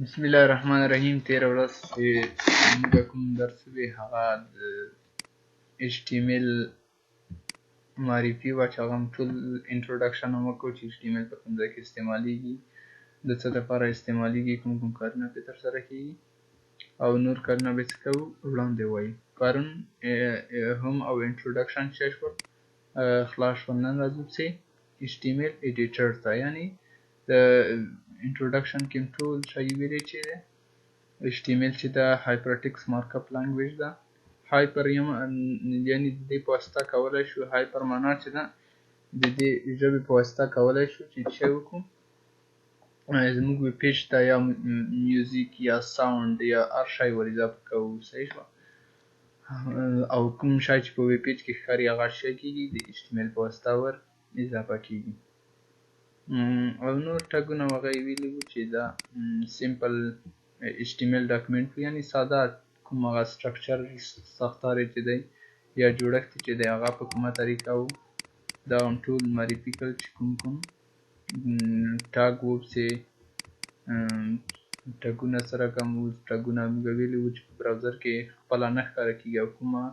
بسم الله الرحمن الرحیم. تیره ورځ چې موږ کوم درس وی هغه د HTML معرفي وه چې هغه ټول انټروډکشن هم وکړو چې HTML په کوم ځای کې استعمالیږي، د څه لپاره استعمالیږي، کوم کوم کارونه پرې ترسره کیږي او نور کارونه به څه کوو وړاندې وایو. پرون هم او انټروډکشن څه شول خلاص شول. نن راځو چې HTML ایډیټر ته، یعنی د انټروډکشن کې ټول شی ویلې چې ده HTML چې دا هایپرټیکس مارک اپ لانګویج ده. هایپر یعنی د دې په واسطه کولای شو، هایپر معنا چې ده د دې ژبې په واسطه کولای شو چې څه وکړو، زموږ ویب پیج ته یا میوزیک یا ساوند یا هر شی ور اضافه کوو. صحیح شو. او کوم شی چې په ویب پیج کې ښکاري هغه شی کېږي د HTML په واسطه ور اضافه کېږي. او نور ټګونه وغیرې ویلي وو چې دا سیمپل HTML ډاکومنټ یعنی ساده کوم هغه سټرکچر ساختار چې دی یا جوړښت چې دی هغه په کومه طریقه وو، دا هم ټول معرفي کړل چې کوم کوم ټاګ وو چې ټګونه سره کوم وو. ټګونه موږ ویلي وو چې په براوزر کې خپله نه ښکاره کېږي او کومه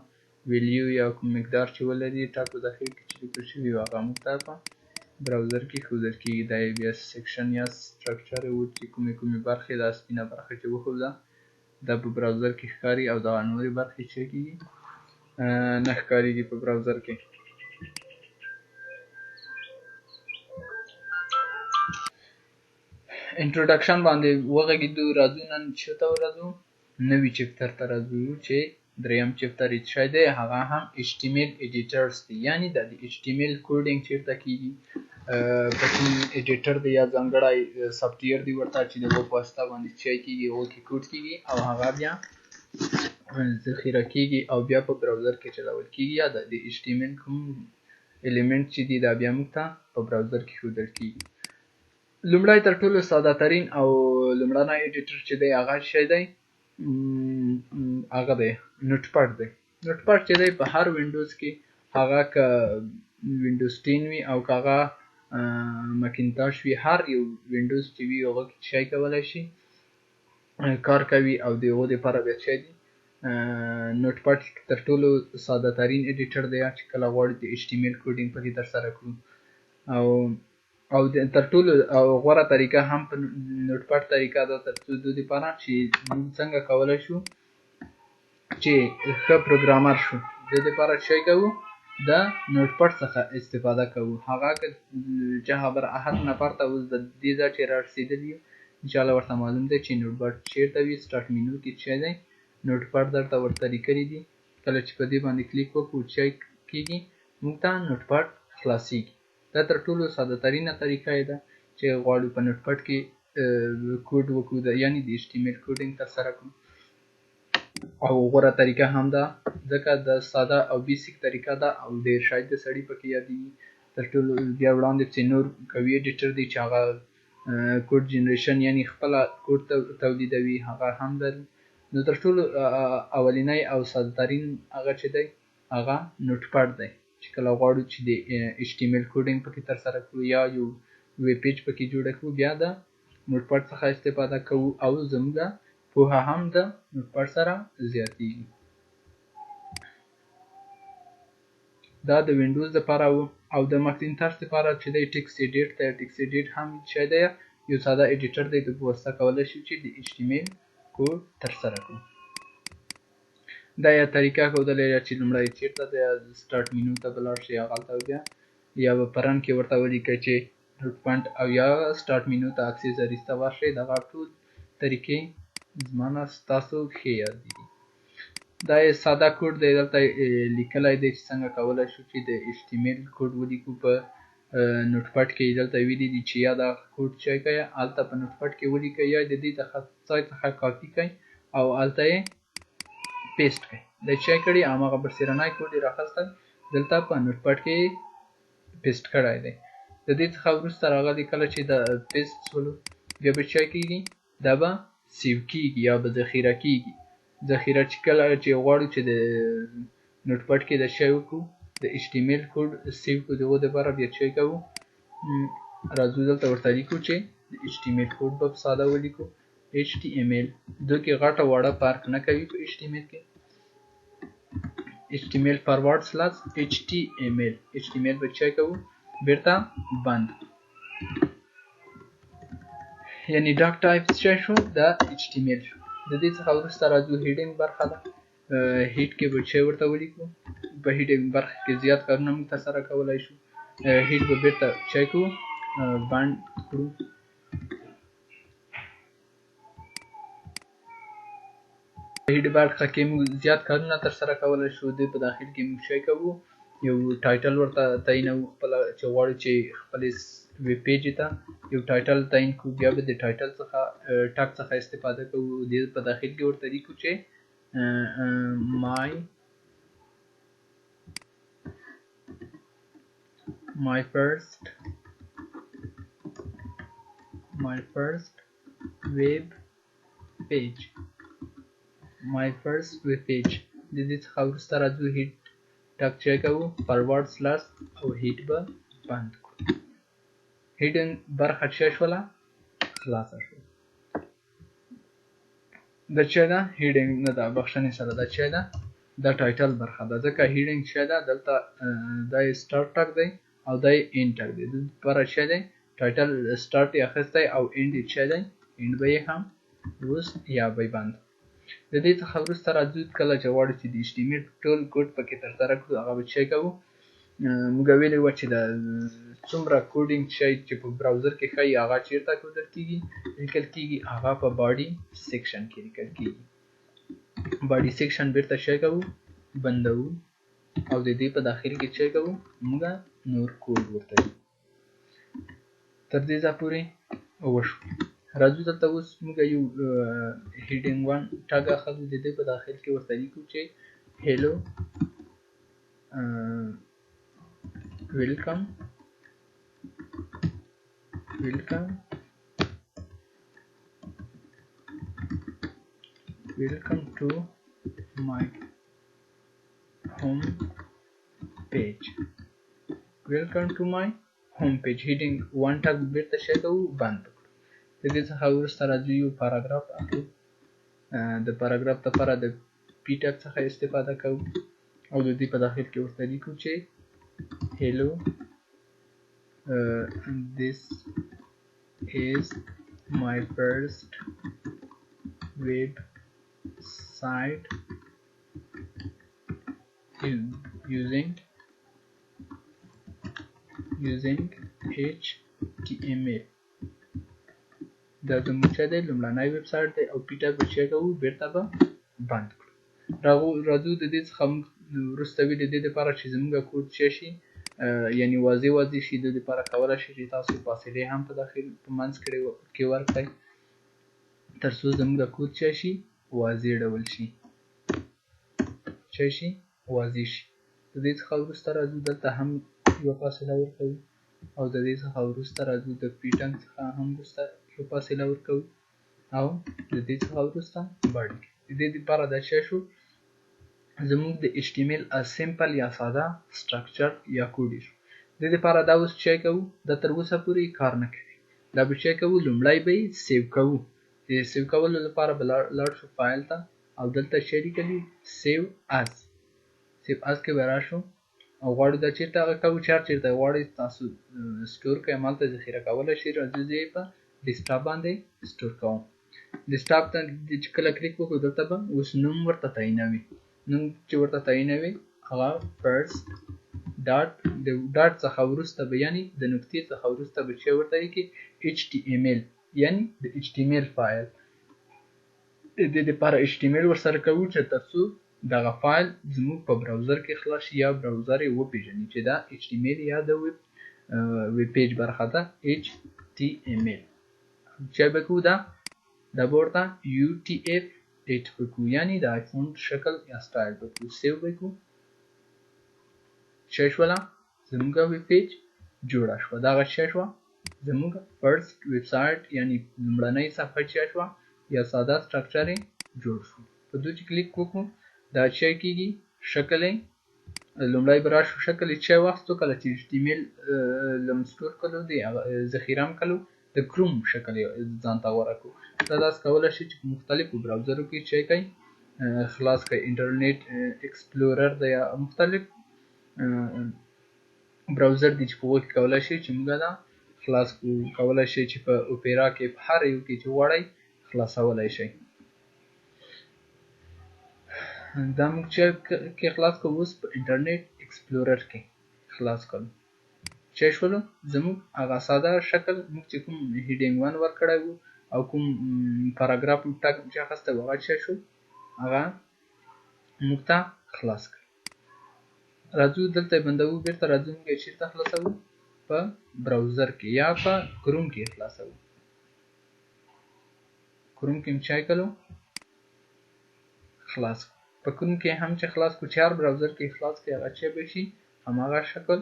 ویلیو یا کوم مقدار چې ولري ټاګ په داخل کې چې لیکل شوي وي هغه موږ ته په براوزر کې ښودل کېږي. دا یې بیا سیکشن یا سټرکچر وو چې کومې برخې دا سپینه برخه چې وښوده دا په براوزر کې ښکاري او دغه نورې برخې چې کېږي نه ښکارېږي په براوزر کې. انټروډکشن باندې وغږېدو. راځو نن څه ته ورځو؟ نوي چپټر ته راځو چې دریم چپټر یې څه شی دی؟ هغه هم HTML ایډیټرز دی. یعنی دا د HTML کوډینګ چېرته کېږي، په کوم ایډیټر دی یا ځانګړی سافټویر دی ورته چې د هغو په واسطه باندې څه کېږي، هغو کې کوډ کېږي او هغه بیا ذخیره کېږي او بیا په براوزر کې چلول کېږي، یا د HTML کوم الیمنټ چې دی دا بیا موږ ته په براوزر کې ښودل کېږي. لومړی تر ټولو ساده ترین او لومړنی ایډیټر چې دی هغه څه دی؟ هغه دی نوټ پاډ دی. نوټ پاډ چې دی په هر وینډوز کې، هغه که وینډوز 10 وي او که هغه مکینتاش وي، هر یو وینډوز چې وي هغه کې څه کولی شي کار کوي او د هغو دپاره بیا څه دی نوټ پاډ تر ټولو ساده ترین ایډیټر دی چې کله غواړو د HTML کوډینګ پکې ترسره کړو. او تر ټولو غوره طریقه هم په نوټ پاډ طریقه ده تر څو د دپاره چې موږ څنګه کولی شو چې ښه پروګرامر شو. د دپاره څه کوو؟ د نوټ پاډ څخه استفاده کوو. هغه که چا خبره احد نفر ته اوس د دې ځای چې رارسېدلي یو انشاءالله ورته معلوم دی چې نوټ پاډ چېرته وي. سټارټ مینو کې څه دی نوټ پاډ درته ورته لیکلي دي. کله چې په دې باندې کلیک وکړو څه کېږي؟ موږ ته نوټ پاډ خلاصېږي. دا تر ټولو ساده ترینه طریقه یې ده چې غواړو په نوټ پاډ کې کوډ وکړو، یعنی د HTML کوډینګ ترسره کړو. او غوره طریقه هم ده ځکه د ساده او بیسیک طریقه ده او ډېر شایسته سړي پکې یادېږي. تر ټولو بیا وړاندې چې نور قوي ایډیټر دی چې هغه کوډ جنریشن یعنی خپله کوډ تولیدوي هغه هم لري. نو تر ټولو اولنی او ساده ترین هغه چې دی هغه نوټ پاډ دی چې کله غواړو چې د HTML کوډینګ پکې ترسره کړو یا یو ویب پیج پکې جوړه کړو بیا د نوټ پاډ څخه استفاده کوو او زموږ پوهه هم د نوټ پاډ سره زیاتېږي. دا د وینډوز لپاره و. او د مکینتاش لپاره چې دی ټکس ایډیټ دی. ټکس ایډیټ هم څه دی؟ یو ساده ایډیټر دی د په واسطه کولی شو چې د HTML کوډ ترسره کړو. دا یا طریقه ښودلی ده چې لومړی چېرته دی سټارټ مینو ته به لاړ شئ، هغلته بیا یا به په رن کې ورته ولیکئ چې نوټ پاډ او یا سټارټ مینو ته اکسیسریز ته ورشئ. دغه ټول طریقې زما نه ستاسو ښې یادېږي. دا یې ساده کوډ دی، دلته لیکلی دی چې څنګه کولی شو چې د HTML کوډ ولیکو په نوټ پاډ کې. دلته ویلي دي چې یا دا کوډ څه کوئ هلته په نوټ پاډ کې ولیکئ یا د دې ځای څخه کاپي کړئ او هلته یې پیسټ کړئ. دا څه کړي هماغه برسېرنی کوډ یې راخیستی دلته په نوټ پاډ کې پیسټ کړی دی. د دې څخه وروسته راغلی کله چې دا پیسټ شولو بیا به څه کېږي؟ دا به سیو کېږي یا به ذخیره کېږي. ذخیره چې کله چې غواړو چې د نوټ پاډ کې د څه وکړو د HTML کوډ سیو کړو د هغو دپاره بیا څه کوو؟ راځو دلته ورته لیکو چې د HTML کوډ به په ساده ولیکو. HTML دو کې غټه وړه فرق نه کوي په HTML کې HTML فارورډ سلاش HTML به چای کوو بیرته بند یعنی ډاک ټایپ څه شو دا HTML شو د دې څخه وروسته راځو هیډینګ برخه ده هیډ کې به چی ورته ولیکو په هیډینګ برخه کې زیات کارونه موږ ترسره کولای شو هیډ به بیرته چای کوو بند کړو هیډ برخه کې موږ زیات کارونه ترسره کولای شو د په داخل کې موږ چای کوو یو ټایټل ورته تعینوو خپل چې غواړو چې خپل ویب پیج ته یو ټایټل تعین کوو بیا به د ټایټل څخه ټاګ څخه استفاده کوو د په داخل کې ورته لیکو چې my first web page د دې څخه وروسته راځو هیډ ټاګ چای کوو فارورډ سلاش او هیډ به بند کړو هیډینګ برخه چی شوله خلاصه شوه دا چی ده هیډینګ نه ده بخښنې سره دا چی ده دا ټایټل برخه ده ځکه هیډینګ چی ده دلته دا سټارټ ټاګ دی او دا اینډ ټاګ دی د لپاره چی دی ټایټل سټارټ یې اخیستی او اینډ یې چی دی اینډ به یې هم وست یا به بند د دې څخه وروسته راځو کله چې غواړو چې د HTML ټول کوډ پکې ترسره کړو هغه به چی کوو موږ ویلي وو چې د څومره کوډینګ شی چې په براوزر کې ښایي هغه چیرته لیکل کیږي هغه په باډي سیکشن کې لیکل کیږي باډي سیکشن بیرته چی کوو بندوو او د دې په داخل کې چی کوو موږ نور کوډ ورته تر دې ځایه پورې وشو راځو دلته اوس موږ یو هیډینګ 1 ټاګ اخلو د دې په داخل کې ورته لیکو چې هیلو welcome to my home page heading 1 ټاګ بیرته چی کوو بند کړو د دې څخه وروسته راځو یو پاراګراف اخلو د پاراګراف لپاره د پی ټاګ څخه استفاده کوو او د دې په داخل کې ورته لیکو چې hello this is my first website using HTML دا زموږ چی دی لومړنی ویب سایټ دی او پی ټاګ به چی کوو بیرته به بند کړو راځو د دې څخه وروسته وي د دې لپاره چې زموږ کوډ چی شي یعنی واضح شي د دې لپاره کولی شئ چې تاسو فاصلې هم په داخل په منځ کې ورکړئ تر څو زموږ کوډ چی شي واضح ډول شي واضح شي د دې څخه وروسته راځو دلته هم یوه فاصله ورکوو او د دې څخه وروسته راځو د پی ټاګ څخه هم وروسته یو فاصله ورکوو او د دې څخه وروسته باډي د دې لپاره دا چی شو زموږ د HTML سمپل یا ساده سټرکچر یا کوډ شو د دې لپاره دا اوس چی کوو دا تر اوسه پورې کار نه کوي دا به چی کوو لومړی به یې سیو کوو د سیو کولو لپاره به لاړ شو فایل ته او دلته چی لیکلي سیو اس کې به راشو او غواړو دا چیرته هغه کوو چې هر چیرته غواړئ تاسو سټور کړئ همالته ذخیره کولی شئ راځو زه یې په ډیسکټاپ باندې سټور کوم ډیسکټاپ ته چې کله کلیک وکړو دلته به اوس نوم ورته تعینوي نوم چې ورته تعینوي هغه فرست ډاټ د ډاټ څخه وروسته به یعنی د نقطې څخه وروسته به چی ورته لیکي HTML یعنی د HTML فایل د دې لپاره HTML ورسره کوو چې تر څو دغه فایل زموږ په براوزر کې خلاص شي یا براوزر یې وپیژني چې دا HTML یا د ویب پیج برخه ده HTML چی به کوو دا به ورته UTF-8 بکو یعنی د آیفون شکل یا سټایل بکو سیو بکو چی شوله زموږ ویب پیج جوړه شوه دغه چی شوه زموږ فرست ویب سایټ یعنی لومړنۍ صفحه چی شوه یا ساده سټرکچر یې جوړ شو په دوی چې کلیک وکړو دا چی کیږي شکل یې لومړی به راشو شکل یې چی واخیستو کله چې HTML لم سټور کړو دی ذخیره هم کړو د کروم شکل ځان ته غوره کړو. دا داسې کولی شي چې په مختلفو براوزرو کې چې کوي خلاص کړئ. انټرنیټ ایکسپلورر دی یا مختلف براوزر دي چې په هغو کې کولی شي چې موږ دا خلاص کړو. کولی شي چې په اوپیرا کې په هر یو کې چې غواړئ خلاصولی شئ. دا موږ چې کې خلاص کړو، اوس په انټرنیټ ایکسپلورر کې خلاص کړو. چې شولو زموږ هغه ساده شکل موږ چې کوم هیډینګ 1 ورکړی وو او کوم پاراګراف ټاګ چې اخیستی وو هغه چې شو هغه موږ ته خلاص کړ. راځو دلته یې بندوو. بېرته راځو موږ یې چېرته خلاصوو؟ په براوزر کې یا په کروم کې یې خلاصوو. کروم کې مې چای کړو خلاص کړو. په کروم کې هم چې خلاص کړو چې هر براوزر کې خلاص کړي هغه چې به شي هماغه شکل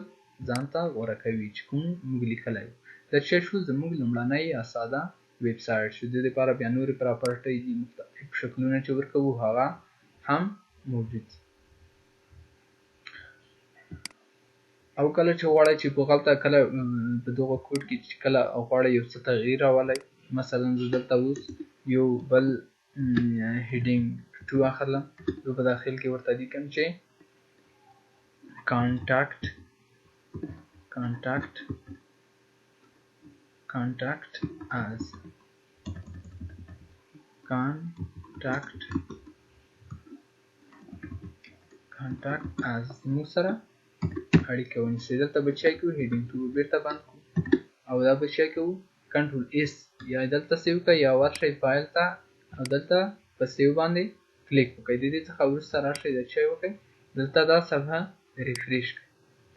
ځان ته غوره کوي چې کوم موږ لیکلی وو. دا چې شو زموږ لومړنی یا ساده ویب سایټ شو. د دې لپاره بیا نورې پراپرټۍ دي، مختلف شکلونه چې ورکوو هغه هم موجود دي. او کله چې غواړئ چې په هلته کله په دغه کوډ کې چې کله غواړئ یو څه تغییر راولئ، مثلا زه دلته اوس یو بل هیډینګ 2 اخلم. زه په داخل کې ورته لیکم چې contact us زموږ سره اړیکه ونیسئ. دلته به چای کوو هیډینګ 2 بیرته بند کړو او دا به چای کوو کنټرول اس یا دلته سیو کړئ یا ورشئ فایل ته او دلته په سیو باندې کلیک وکړئ. د دې څخه وروسته راشئ د چای وکړئ، دلته دا صفحه ریفریش کړئ.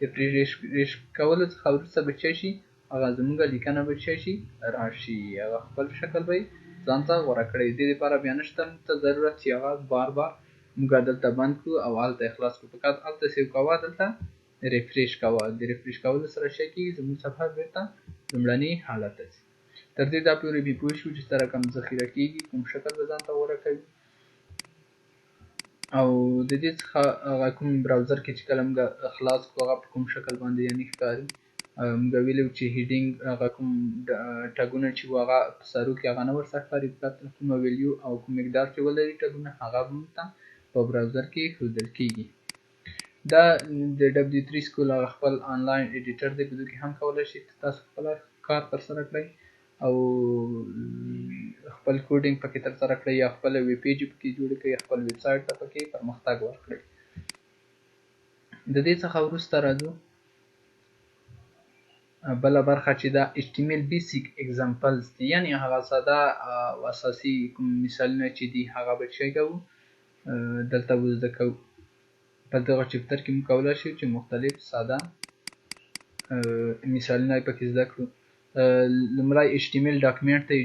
ریفریش کولو څخه وروسته به چای شي هغه زموږ لیکنه به چای شي راشي، هغه خپل شکل به یې ځان ته غوره کړی. د دې لپاره بیا نشته موږ ته ضرورت چې هغه بار بار موږ دلته بند کړو او هلته یې خلاص کړو. فقط هلته سیو کوه، دلته ریفریش کوه. د ریفریش کولو سره شی کېږي زموږ صفحه بېرته لومړني حالت ته ځي. تر دې دا پورې بې پوه شو چې سره کوم ذخیره کېږي، کوم شکل به ځان ته غوره کوي او د دې څخه هغه کوم براوزر کې چې کله موږ خلاص کړو هغه په کوم شکل باندې یعنې ښکاري. موږ ویلي چې هیډینګ هغه کوم ټګونه چې وو هغه په سرو کې هغه نه ورڅخه ښکاري، فقط کومه ویلیو او کوم مقدار چې ولري ټګونه هغه به موږ ته په براوزر کې ښودل کېږي. دا د W3 سکول هغه خپل آنلاین ایډیټر دی، په دې کې هم کولی شئ تاسو خپله کار ترسره کړئ او خپل کوډینګ پکې ترسره کړئ یا خپله ویب پیج پکې جوړه کړئ، خپل ویب سایټ ته پکې پرمختګ ورکړئ. د دې څخه وروسته راځو بله برخه چې دا HTML بیسیک اگزامپلز دي، یعنې هغه ساده او اساسي کوم مثالونه چې دي هغه به څه کوو دلته به زده کوو. په دغه چپټر کې موږ کولی شو چې مختلف ساده مثالونه پکې زده کړو. لومړی HTML ډاکومنټ ته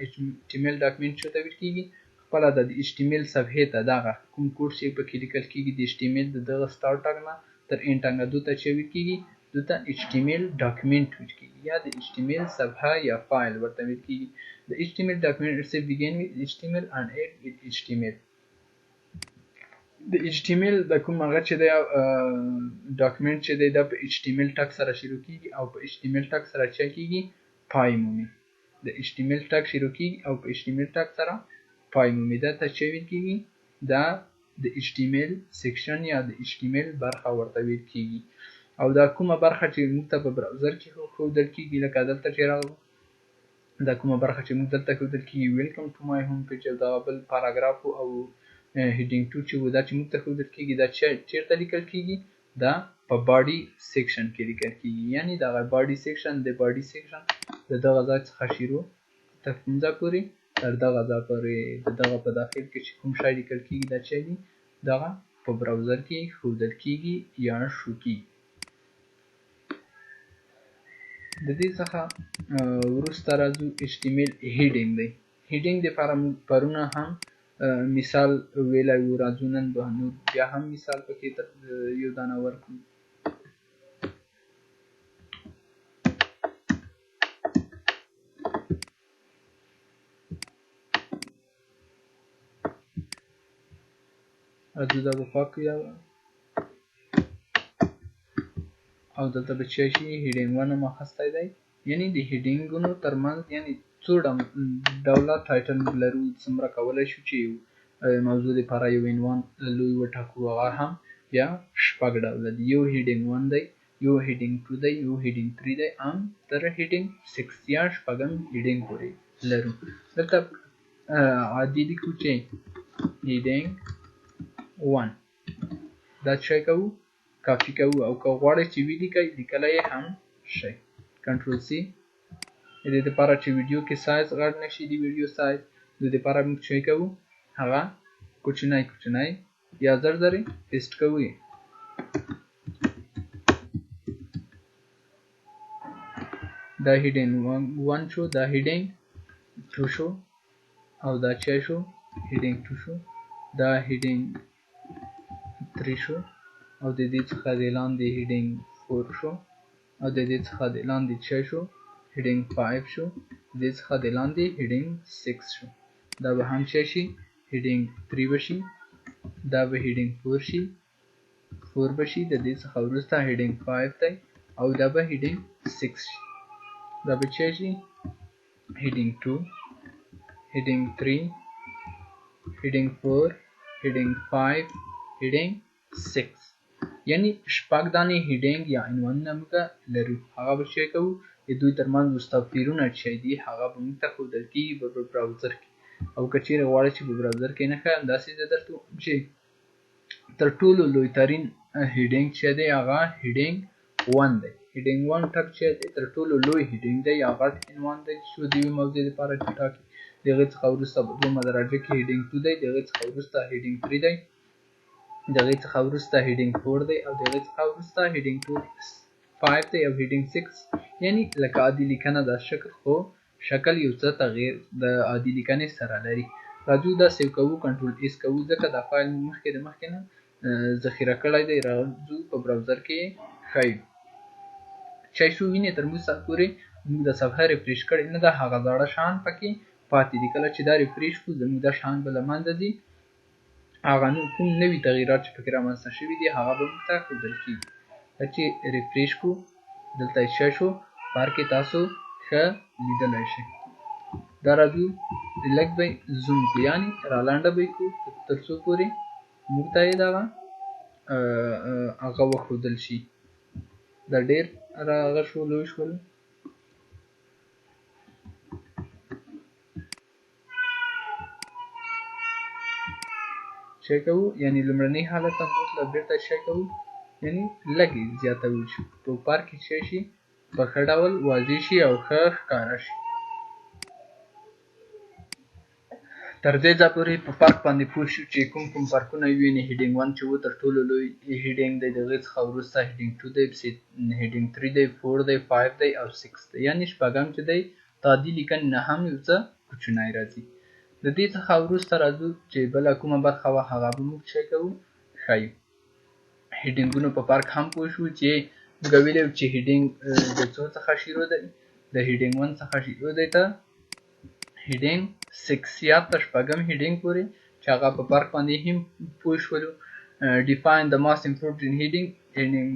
HTML ډاکومنټ چې ته ویل کېږي خپله د HTML صفحې ته دغه کوم کوډ چې پکې لیکل کېږي د HTML د دغه سټارټ ټاګ نه تر اینډ ټاګ نه دو ته چې ویل کېږي دو ته HTML ډاکومنټ ویل کېږي یا د HTML صفحه یا فایل ورته ویل کېږي. د HTML ډاکومنټ begin with HTML and end with HTML. د HTML د کوم هغه چې دی ډاکومنټ چې دی دا په HTML ټاګ سره شروع کېږي او په HTML ټاګ سره چې کېږي پای مومي. د HTML ټاګ شروع کېږي او په HTML ټاګ سره پای مومي. دا ته چې ویل کېږي دا د HTML سیکشن یا د HTML برخه ورته ویل کېږي. او دا کومه برخه چې موږ ته په براوزر کې ښودل کېږي لکه دلته چې راغلو دا کومه برخه چې موږ دلته ښودل کېږي ویلکم ټو مای هوم پیج او دغه بل پاراګراف او هیډینګ 2 چې و دا چې موږ ته ښودل کېږي دا چېرته لیکل کېږي دا په باډي سیکشن کې لیکل کېږي. یعنې دغه باډي سیکشن د باډي سیکشن د دغه ځای څخه شروع تر کوم ځای پورې تر دغه ځای پورې د دغه په داخل کې چې کوم شی لیکل کېږي دا چې دي دغه په براوزر کې ښودل کېږي یا شو کېږي. د دې څخه وروسته راځو HTML هیډینګ دی. هیډینګ دپاره موږ پرونه هم مثال ویلی وو، راځو نن به نور بیا هم مثال پکې یو دانه ورکړو. راځو دا به پاک کړو او دلته به څه شي هیډینګ 1 هم اخیستی دی یعنی د هیډینګونو ترمنځ یعنی څو ډوله ټایټل لرو څومره کولی شو چې موضوع لپاره یو عنوان لوی وټاکو هغه هم بیا شپږ ډوله دي یو هیډینګ 1 دی یو هیډینګ 2 دی یو هیډینګ 3 دی ام تر هیډینګ 6 یا شپږم هیډینګ پورې لرو دلته عادي لیکو چې هیډینګ 1 دا څه کوو کاپی کوو او که غواړئ چې ولیکئ لیکلی یې هم شئ کنټرول سی د دې لپاره چې ویډیو کې سایز غټ نشي د ویډیو سایز د دې لپاره موږ څه کوو هغه کوچنی یا زر پیسټ کوو دا هیډینګ 1 شو دا هیډینګ 2 شو او دا څه شو هیډینګ 2 شو دا هیډینګ 3 شو او د دې څخه د لاندې هیډینګ 4 شو او د دې څخه د لاندې څه شو هیډینګ 5 شو د دې څخه د لاندې هیډینګ 6 شو دا به هم څه شي هیډینګ 3 بشي دا به هیډینګ 4 شي 4 بشي د دې څخه وروسته هیډینګ 5 دی او دا به هیډینګ 6 شي دا به څه شي heading 2 heading 3 heading 4 heading 5 heading 6 یعنی شپږ دانې heading یا عنوانونه موږ لرو هغه به څه کوو د دوی ترمنځ مستطیلونه چې دي هغه به موږ ته ښودل کېږي په براوزر کې او که چیرې غواړئ چې په براوزر کې نه ښیم داسې زه درته ووایم چې تر ټولو لوی ترین heading چې دی هغه heading 1 دی heading 1 ټک چې دی تر ټولو لوی heading دی یا غټ عنوان دی چې د یوې موضوع لپاره ټاکي د هغې څخه وروسته په دویمه درجه کې heading 2 دی د هغې څخه وروسته heading 3 دی د هغې څخه وروسته heading 4 دی او د هغې څخه وروسته heading 5 دی او heading 6 یعنی لکه عادي لیکنه دا شکل خو شکل یو څه تغییر د عادي لیکنې سره لري راځو دا سیو کوو کنټرول ایس کوو ځکه دا فایل مخکې د مخکې نه ذخیره کړی دی راځو په براوزر کې ښایو چای شو وینې تر اوسه پورې موږ د صفحه ریفریش کړې نه ده هغه زاړه شیان پکې پاتې دي کله چې دا ریفریش کړو زموږ دا شیان به له منځه ځي هغه کوم نوي تغییرات چې پکې رامنځته شوي دي هغه به موږ ته ښودل کېږي کله چې ریفریش کړو دلته څه شو بار کې تاسو ښه لیدلی شئ دا راځو لږ به زوم کړو یعنې رالنډه به یې کړو تر څو پورې موږ ته یې دغه هغه وښودل شي دا ډېر هغه شو لوی شول څه کوو یعنې لومړني حالت ته مطلب بېرته څه کوو یعنې لږې زیاتوي چې په پار کې څه شي په ښه ډول واضح شي او ښه ښکاره شي تر دې ځایه پورې په فرق باندې پوه شو چې کوم کوم فرقونه ویني هیډینګ 1 چې و تر ټولو لوی هیډینګ دی د هغې څخه وروسته هیډینګ 2 دی پسې هیډینګ 3 دی 4 دی 5 دی او 6 دی یعنې شپږم چې دی د عادي لیکنې نه هم یو څه کوچنی راځي د دې څخه وروسته راځو چې بله کومه برخه وه هغه به موږ څه کوو ښایو هیډینګونو په فرق هم پوه شو چې موږ ویلي چې هیډینګ د څو څخه شروع دی د هیډینګ 1 څخه شروع دی ته هیډینګ 6 یا تر شپږم هیډینګ پورې چې هغه په فرق باندې هم پوه شولو define the most important heading heading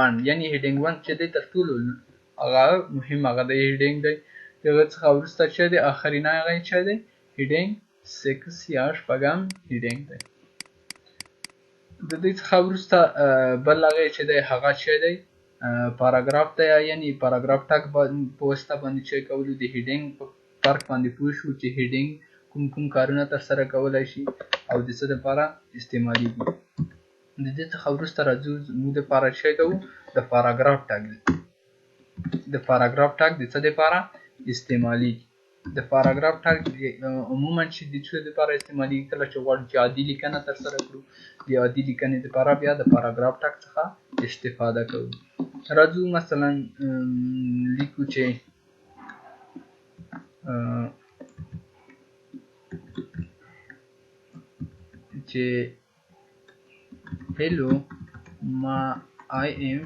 1 یعنی heading 1 چې دی تر ټولو هغه مهم هغه د هیډینګ دی د هغې څخه وروسته چې دی آخرینی هغه یې چې دی heading 6 یا شپږم heading دی د دې څخه وروسته بل هغه چې دی هغه چې دی پاراګراف دی یعنی پاراګراف ټاګ په واسطه باندې چې کولو د هیډینګ په فرق باندې پوه شو چې هیډینګ کوم کوم کارونه ترسره کولی شي او د څه دپاره استعمالیږي د دې څخه وروسته راځو موږ دپاره څه کوو د پاراګراف ټاګ د پاراګراف ټاګ د څه دپاره استعمالیږي د پاراګراف ټاګ عموما چې د څه دپاره استعمالیږي کله چې غواړو چې عادي لیکنه ترسره کړو د عادي لیکنې دپاره بیا د پاراګراف ټاګ څخه استفاده کوو راځو مثلا لیکو چې hello I am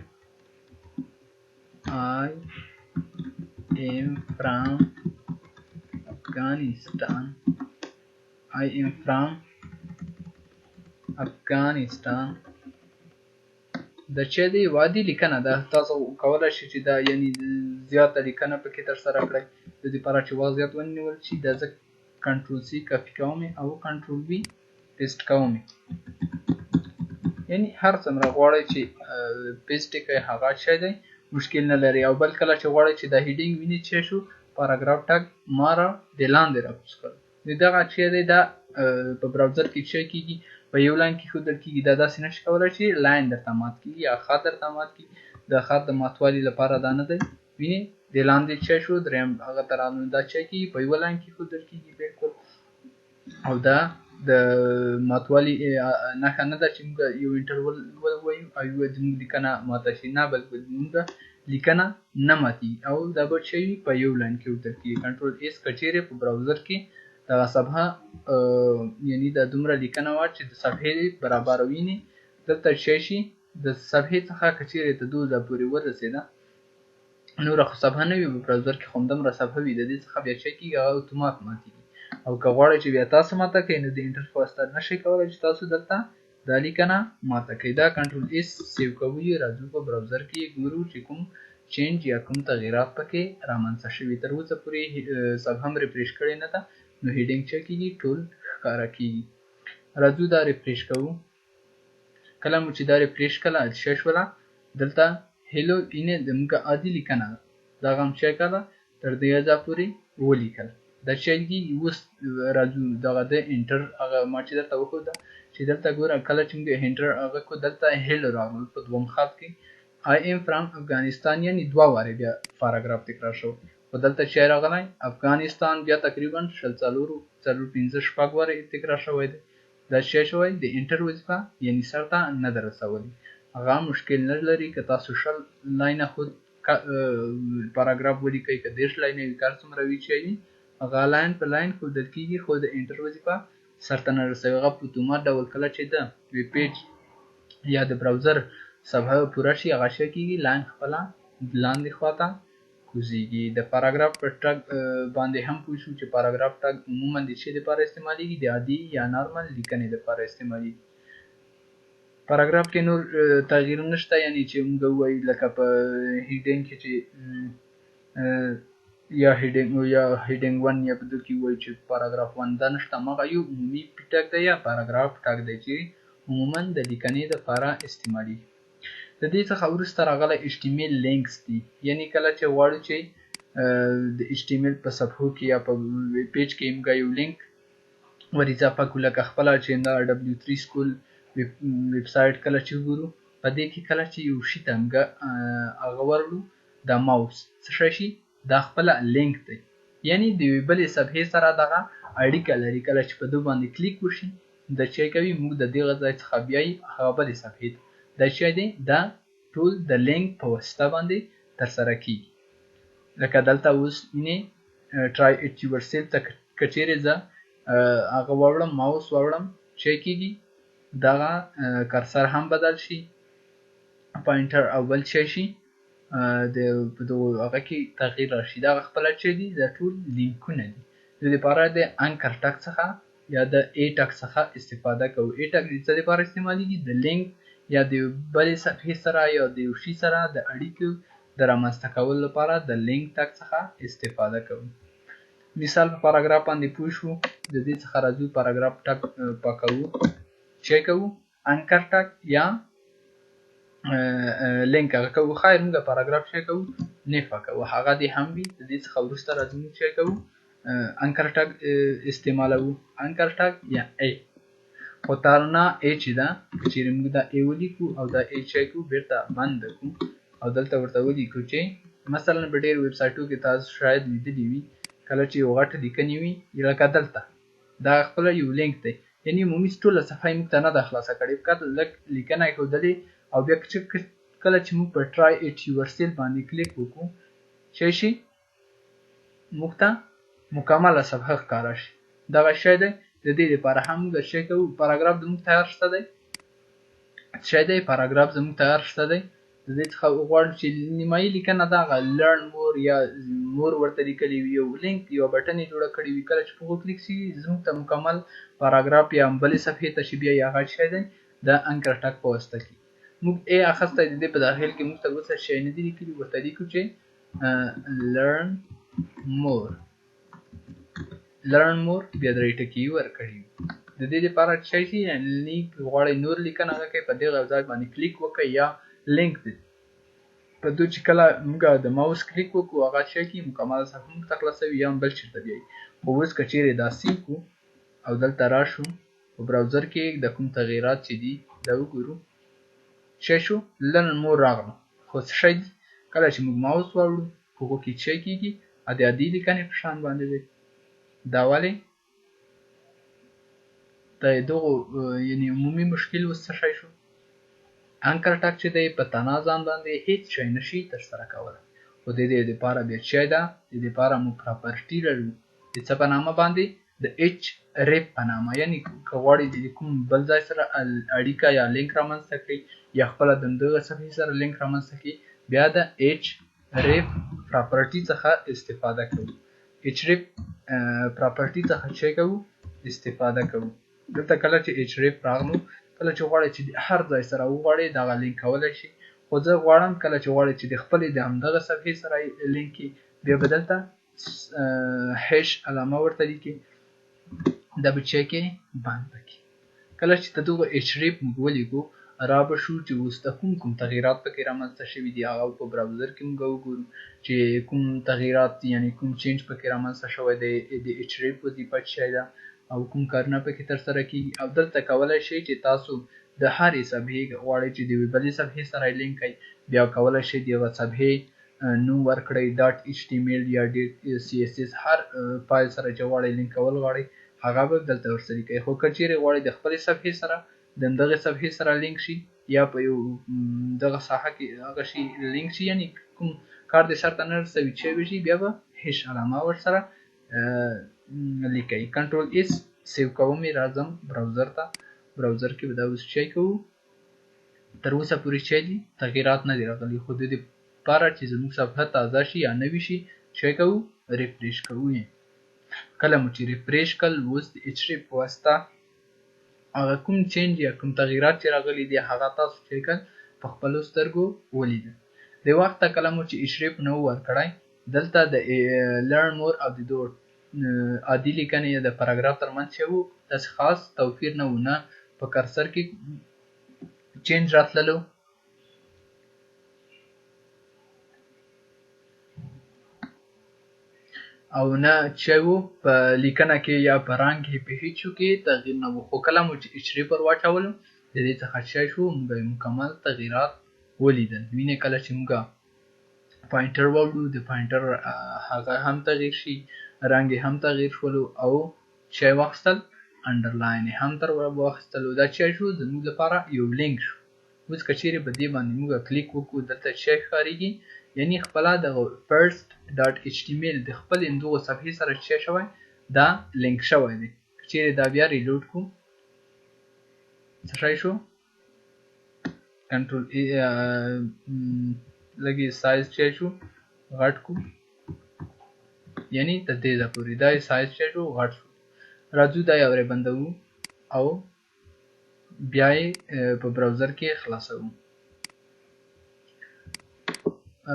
from Afghanistan د چې دی وادي لیکنه ده تاسو کولای شئ چې دا یعنی زیاته لیکنه پکې ترسره کړئ. د دې لپاره چې وخت زیات ونیول شي دا زه کنټرول سی کاپي کوم او کنټرول وی پیسټ کوم. یعنی هر څومره غواړئ چې پیسټ کړئ هغه شی دی مشکل نه لري. او بل کله چې غواړئ چې دا هیډینګ ویني چې شو پاراګراف ټاګ ما را د لاندې راکوز کړ. دغه چې دی دا په براوزر کې چې کیږي په یو لاین کې ښودل کیږي. دا داسې نشي کولی چې لاین درته مات کیږي یا خط درته مات کیږي. د خط د ماتوالي لپاره دا نه دی. ویني د لاندې چې شو دریم هغه ته راغلو دا چې کیږي په یو لاین کې ښودل کیږي بالکل. او دا د ماتوالي نښه نه ده چې موږ یو انټرول ووایو او زموږ لیکنه ماته شي، نه بلکې زموږ لیکنه نه ماتېږي او دا به چې وي په یو لاین کې ښودل کیږي. کنټرول ایس که چیرې په براوزر کې دغه صفحه یعنی دا دومره لیکنه وه چې د صفحې برابر ویني دلته چې شي د صفحې څخه که چیرې ته 2000 پورې ورسېده نوره خو صفحه نه وي په براوزر کې خو همدومره صفحه وي د دې څخه بیا چې کېږي هغه اتومات ماتېږي. او که غواړئ چې بیا تاسو ماته کړئ نو د انټر په واسطه نشئ کولی چې تاسو دلته دا لیکنه ماته کړئ. دا کنټرول ایس سیو کوو یې راځو په براوزر کې ګورو چې کوم چینج یا کوم تغییرات پکې رامنځته شوي. تر اوسه پورې صفحه هم ریفریش کړې نه ده نو هیډینګ چې کېږي ټول ښکاره کېږي. راځو دا ریفریش کوو. کله مو چې دا ریفریش کړه ښه شوله دلته هیلو اینې زموږ عادي لیکنه ده دغه هم چې کړه تر دې ځایه پورې ولیکل. دا چې کېږي اوس راځو دغه د انټر هغه ما چې درته وښوده چې دلته ګوره کله چې موږ انټر هغه کړو دلته هیلو راغلل په دویم خط کې I am from افغانستان یعنې دوه وارې بیا پاراګراف تکرار شو. خو دلته چې راغلی افغانستان بیا تقریبا 4-5-6 وارې تکرار شوی دی. دا چې شوی د انټر وظیفه یعنې سر ته نه ده رسولې. هغه مشکل نه لري که تاسو 20 لاینه خود پاراګراف ولیکئ که 30 لاینه وي کار څومره وي چې وي هغه لاین په لاین ښودل کېږي خو د انټر وظیفه سر ته نه رسوي. هغه په اتومات ډول کله چې د ویب پیج یا د براوزر صفحه پوره شي هغه څه کېږي لاین خپله لاندې خواته کوزیږي. د پاراګراف په ټاګ باندې هم پوه شو چې پاراګراف ټاګ عموما د څه لپاره استعمالیږي د عادي یا نارمل لیکنې لپاره استعمالیږي. پاراګراف کې نور تغییر نشته یعنی چې موږ ووایو لکه په هیډینګ کې چې یا هیډینګ 1 یا په دې کې وایي چې پاراګراف 1 دا نشته مغه یو عمومي ټاګ دی یا پاراګراف ټاګ دی چې عموما د لیکنې لپاره استعمالیږي. د دې څخه وروسته راغلی HTML لینکس دي یعنی کله چې غواړو چې د HTML په صفحو کې یا په ویب پیج کې موږ یو لینک ور اضافه کړو لکه خپله چې دا W3 سکول ویب سایټ کله چې وګورو په دې کې کله چې یو شي ته موږ هغه ورلو دا ماوس څه شي دا خپله لینک دی یعنی د یوې بلې صفحې سره دغه اړیکه لري. کله چې په دې باندې کلیک وشي دا چې کوي موږ د دغه ځای څخه بیایي هغه بلې صفحې ته. دا چې دی دا ټول د لینک په واسطه باندې ترسره کیږي. لکه دلته اوس نه try it yourself ته که چیرې زه هغه واوړم ماوس واوړم چې کیږي دغه کرسر هم بدل شي پوینټر اول شي د هغه کې تغییر راشي. دغه خپله چې دي دا ټول لینکونه دي. د دې لپاره د انکر ټک څخه یا د ای ټک څخه استفاده کوو. ای ټک د څه لپاره استعمالیږي د لینک یا د بلې صفحې سره یا د یو شي سره د اړیکو د رامنځته کولو لپاره د لینک ټک څخه استفاده کوو. مثال په پاراګراف باندې پوه شو. د دې څخه راځو پاراګراف ټک پاکوو چې کوو انکر ټک یا لینک هغه کوو. خیر موږ پاراګراف چې کوو نفا کوو هغه دې هم وي. د دې څخه وروسته راځو چې کوو انکر ټک استعمالوو انکر ټک یا ای خو تارنا ای چې دا چیرې موږ دا ای ولیکو او دا ای چې کوو بیرته بند کړو او دلته ورته ولیکو چې مثلا په ډېر ویب سایټو کې تاسو شاید لیدلی وي کله چې یو غټه لیکنې وي لکه دلته دا خپل یو لینک دی یعنی عمومي ټوله صفحه موږ ته نه ده خلاصه کړې فقط لږ لیکنه یې ښودلې او بیا کله چې موږ په try it yourself باندې کلیک وکړو چې شي موږ ته مکمله صفحه ښکاره شي. دغه شی دی د دې لپاره هم موږ چې کوو پاراګراف زموږ تیار شته دی چې دی پاراګراف زموږ تیار شته دی. د دې څخه غواړو چې نیمایي لیکنه دغه لرن مور یا مور ورته لیکلی وي یو لینک یو بټن یې جوړه کړې وي کله چې په هغو کلیک شي زموږ ته مکمل پاراګراف یا بلې صفحې ته چې بیا هغه شی دی د انکر ټک په واسطه کې موږ ای اخیستی د دې په داخل کې موږ ته اوس شی نه دي لیکلي ورته لیکو چې learn more بیا درې ټکي ورکړي د دې لپاره چې شي لیک غواړئ نور لیکنه وکړئ په دغه ځای باندې کلیک وکړئ یا لینک دې په دوی چې کله موږ د ماوس کلیک وکړو هغه شی کې مکمل صفحه موږ ته خلاصوي یا بل چېرته بیایي خو اوس که چیرې دا سیو کړو او دلته راشو په براوزر کې د کوم تغییرات چې دي دا وګورو څه شو لرن مور راغله خو څه شی دي کله چې موږ ماوس واړو هغو کې څه کېږي د عادي لیکنې په شان باندې دی دا ولې د دغو یعنې عمومي مشکل اوس څه شی شو انکر ټک چې دی په تنها ځان باندې هیڅ شی نشي ترسره کولی خو د دې دپاره بیا څه ده د دې دپاره موږ پراپرټي لرو د څه په نامه باندې د ایچ ریپ په نامه یعنې که غواړئ د کوم بل ځای سره اړیکه یا لینک رامنځته کړئ یا خپله د همدغه صفحې سره لینک رامنځته کړئ بیا د ایچ ریپ پراپرټي څخه استفاده کوو ایچ ریپ پراپرټي څخه څه کوو استفاده کوو دلته کله چې ایچ ریپ راغلو کله چې غواړئ چې هر ځای سره وغواړئ دغه لینک کولی شي خو زه غواړم کله چې غواړئ چې د خپلې د همدغه صفحې سره لینک کړي بیا به دلته هیش علامه ورته لیکي دا به څه کې بند کړي کله چې د دغه ایچ ریپ موږ ولیکو را به شو چې اوس د کوم تغییرات پکې رامنځته شوي دي هغه په براوزر کې موږ وګورو چې کوم تغییرات یعنې کوم چینج پکې رامنځته شوی دی د ایچ ریپ وظیفه څه ده او کوم کارونه پکې ترسره کیږي او دلته کولی شئ چې تاسو د هرې صفحې غواړئ چې د یوې بلې صفحې سره یې لینک کړئ بیا کولی شئ د یوه صفحې نوم ورکړئ ډاټ ایچ ټي ایم ایل یا سی ایس ایس هر فایل سره چې غواړئ لینک کول غواړئ هغه به دلته ورسره کوئ خو که چیرې غواړئ د خپلې صفحې سره د همدغې صفحې سره لینک شي یا په یو دغه ساحه کې هغه شي لینک شي یعنې کوم کار د سرته نه رسوي شوی شي بیا به هیڅ علامه ورسره لیکئ کنټرول ایس سیو کوم راځم براوزر ته براوزر کې به دا اوس چی کوو تر اوسه پورې چې دي تغییرات نه دي راغلي خو د دې لپاره چې زموږ صفحه تازه شي یا نوي شي چی کوو ریفریش کوو کله مو چې ریفریش کړل اوس د ایچ ریپ په واسطه هغه کوم چینج یا کوم تغییرات چې راغلي دي هغه تاسو چې کړل په خپلو سترګو ولیدل د وخته کله مو چې ایچ ریپ نه ورکړی دلته د لرن مور او د دوه عادي لیکنې یا د پاراګراف ترمنځ چې وو داسې خاص توپیر نه و نه په کرسر کې چینج راتللو او نه چې وو په لیکنه کې یا په رنګ کې په هیڅو کې تغییر نه و خو کله مو چې ایچ ریپ ور واچولو د دې څخه څه شو موږ مکمل تغییرات ولیدل وینئ کله چې موږ پاینټر واوړو د پاینټر هغه هم تغییر شي رنګ هم تغییر شولو او چی واخیستل انډرلاین هم تر واخیستلو دا چی شو زموږ لپاره یو لینک شو اوس که چیرې په دې باندې موږ کلیک وکړو دلته چی ښکارېږي یعنې خپله د فرست ډاټ ایچ ټي ایم ایل د خپل همدغو صفحې سره چی شوی دا لینک شوی دی که چیرې دا بیا ریلوډ کړو څه شی شو کنټرول لږ سایز چی شو غټ کړو یعنی تر دې ځای پورې دا سایز چې شو غټ شو راځو دا یې بندوو او بیا یې په براوزر کې خلاصوو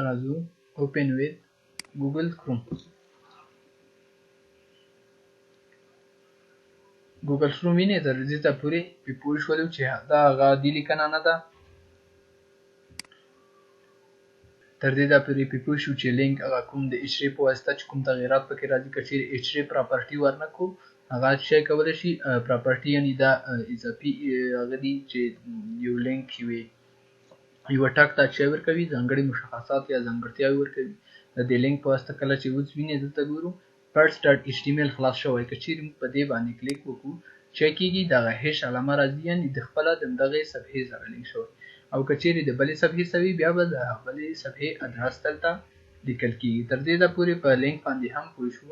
راځو اوپن ویت ګوګل کروم ګوګل کروم وینئ تر دې ځای پورې پې پوه شولو چې دا هغه عادي لیکنه نه ده تر دې دا پرې پې پوه شو چې لینک هغه کوم د ایچ ریپ په واسطه چې کوم تغییرات پکې راځي که چیرې ایچ ریپ پراپرټي ورنه کړو هغه شی کولی شي پراپرټي یعنې دا اضافي هغه دي چې یو لینک وي یوه ټک ته چی ورکوي ځانګړي مشخصات یا ځانګړتیاوې ورکوي د دې لینک په واسطه کله چې اوس وینئ دلته ګورو فرست ډاټ ایچ ټي ایم ایل خلاص شوی که چیرې موږ په دې باندې کلیک وکړو چی کېږي دغه هیش علامه راځي یعنې د خپله د همدغې صفحې سره لینک شوی او که چیرې د بلې صفحې سوي بیا به د بلې صفحې ادرس دلته لیکل کېږي تر دې ځایه پورې په لینک باندې هم پوه شو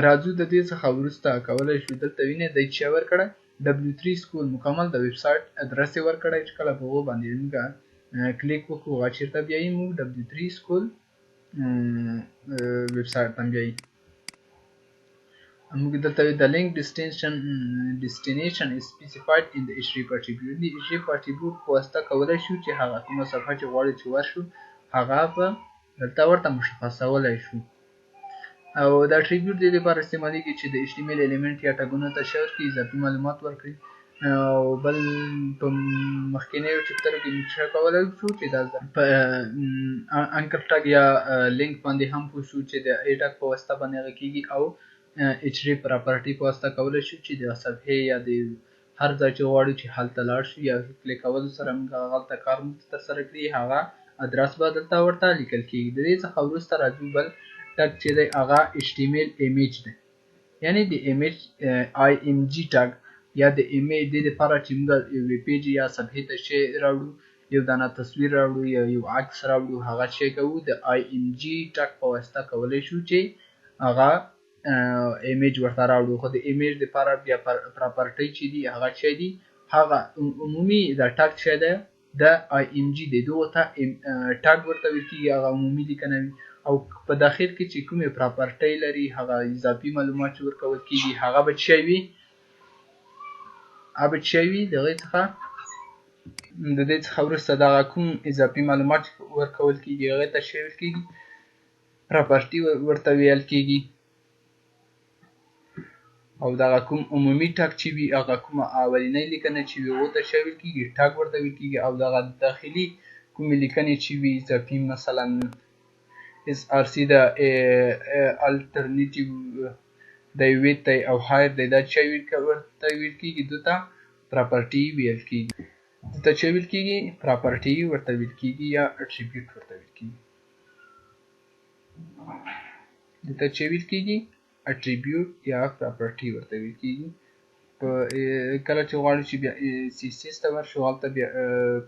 راځو د دې څخه وروسته کولی شو دلته وینئ دی چې ورکړی W3 سکول مکمل د ویب سایټ ادرس یې ورکړی چې کله په هغو باندې موږ کلیک وکړو هغه چېرته بیایي موږ W3 سکول ویب سایټ ته بیایي موږ دلته د لینک destination is specified in the href attribute د href attribute په واسطه کولی شو چې هغه کومه صفحه چې غواړو چې ورشو هغه په دلته ورته مشخصولی شو. او دا اټریبیوټ د دې لپاره استعمالیږي چې د HTML element یا ټاګونو ته شور کې اضافي معلومات ورکړي. او بل په مخکینیو چپټرو کې موږ کولی شو چې دا په انکر ټاګ یا لینک باندې هم پوه شو چې د ای ټاګ په واسطه باندې هغه کېږي، او href پراپرټي په واسطه کولی شو چې د صفحې یا د هر ځای چې غواړو چې هلته لاړ شو یا کلیک کولو سره موږ هغلته کار ترسره کړي، هغه ادرس به دلته ورته لیکل کېږي. د دې څخه وروسته راځو بل ټاګ چې دی هغه HTML image دی، یعنی د image img ټاګ یا د ایمیج د لپاره چې موږ ویب پیج یا صفحې ته شی راوړو، یو دانه تصویر راوړو یا یو عکس راوړو، هغه شی کوو د img ټاګ په واسطه کولی شو چې هغه ایمیج ورته راوړو. خو د ایمیج لپاره بیا پراپرټي چې دي هغه شی دي، هغه عمومي دا ټاګ شی دی د img دی، دغو ته ټاګ ورته ویل کېږي، هغه عمومي لیکنه وي. او په داخل کې چې کومې پراپرټۍ لري، هغه اضافي معلومات چې ورکول کېږي، هغه به څه شی وي؟ هغه به څه شی وي؟ د دې څخه وروسته دغه کوم اضافي معلومات ورکول کېږي هغې ته څه ویل کېږي؟ پراپرټي ورته ویل کېږي. او دغه کوم عمومي ټاګ چې وي، هغه کومه اولنۍ لیکنه چې وي هغو ته څه ویل کېږي؟ ټاګ ورته ویل کېږي. او دغه داخلي کومې لیکنې چې وي اضافي، مثلا SRC د الټرنیټیو دی، ویت دی او هایر دی، دا څه ورته ویل کېږي؟ دو ته پراپرټي ویل کېږي. دته څه ویل کېږي؟ پراپرټي ورته ویل کېږي یا اټریبیوټ ورته ویل کېږي. دته څه ویل کېږي؟ اټریبیوټ یا پراپرټي ورته ویل کېږي. کله چې غواړو چې بیا CSS ته ورشو، هلته بیا